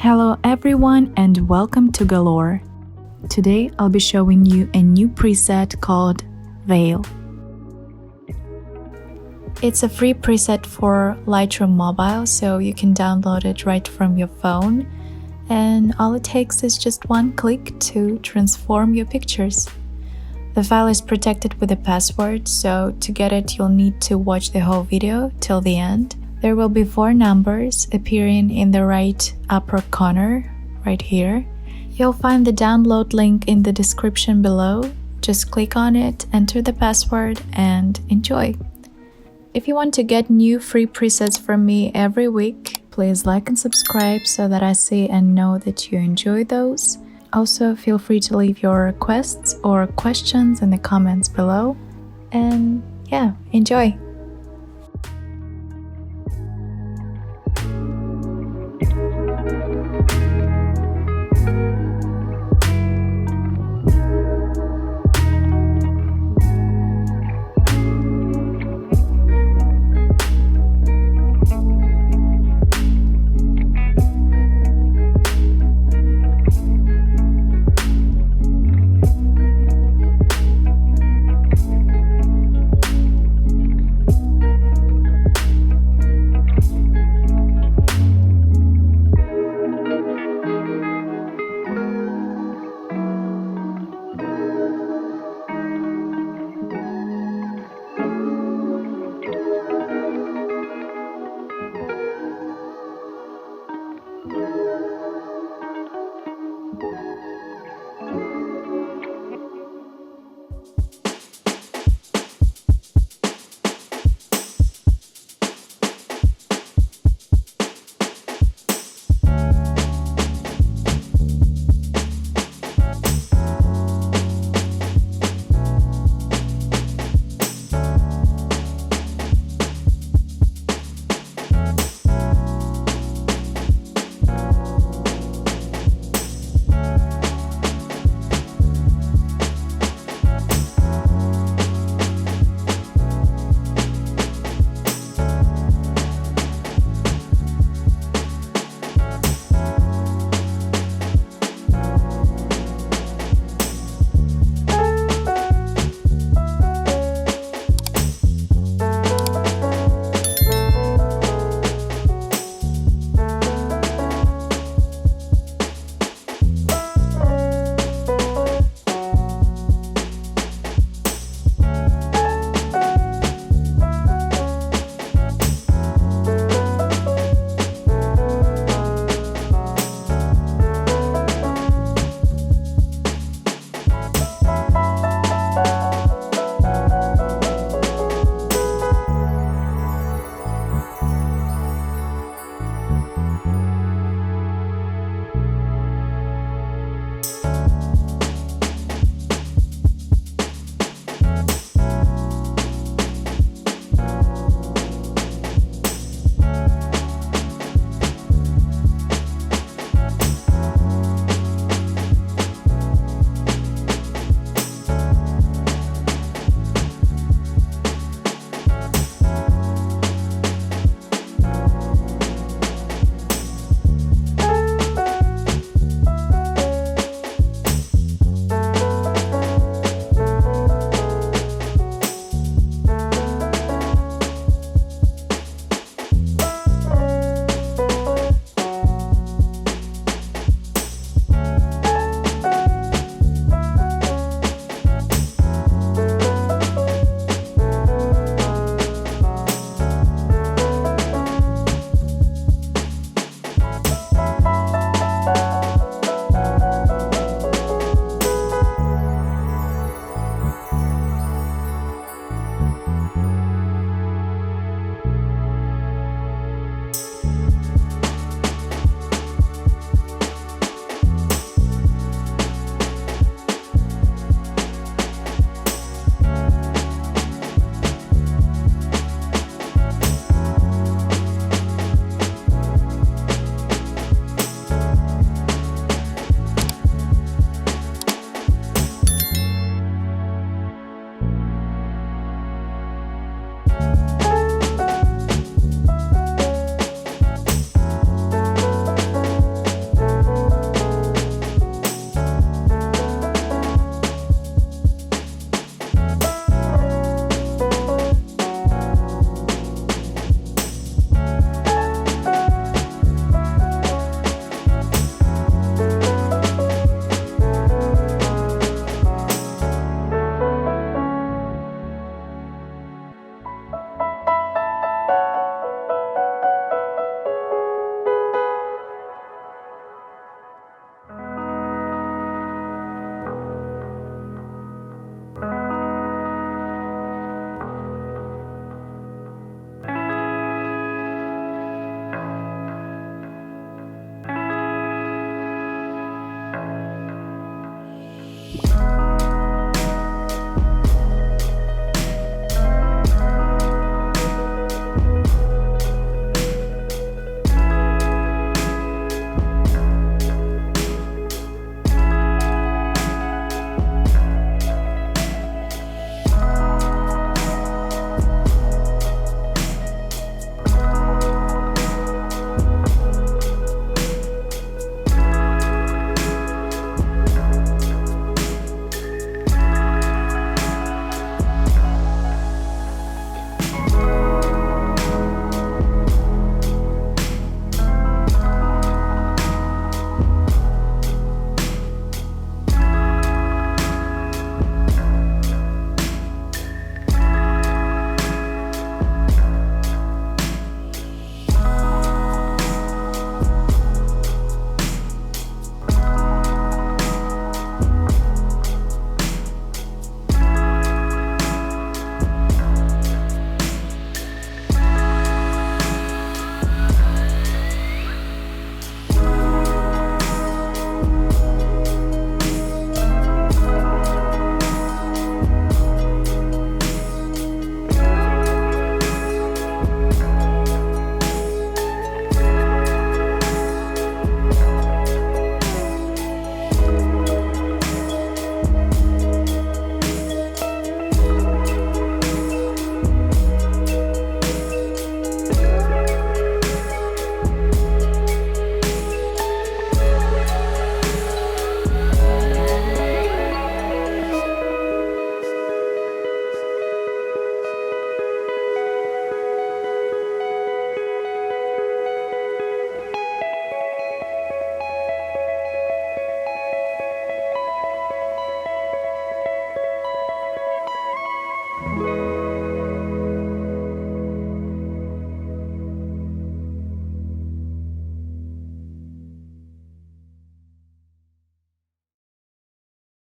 Hello everyone and welcome to Galore. Today I'll be showing you a new preset called Veil. It's a free preset for Lightroom mobile, so you can download it right from your phone, and all it takes is just one click to transform your pictures. The file is protected with a password, so to get it you'll need to watch the whole video till the end. There will be 4 numbers appearing in the right upper corner, right here. You'll find the download link in the description below. Just click on it, enter the password, and enjoy. If you want to get new free presets from me every week, please like and subscribe so that I see and know that you enjoy those. Also, feel free to leave your requests or questions in the comments below. And yeah, enjoy!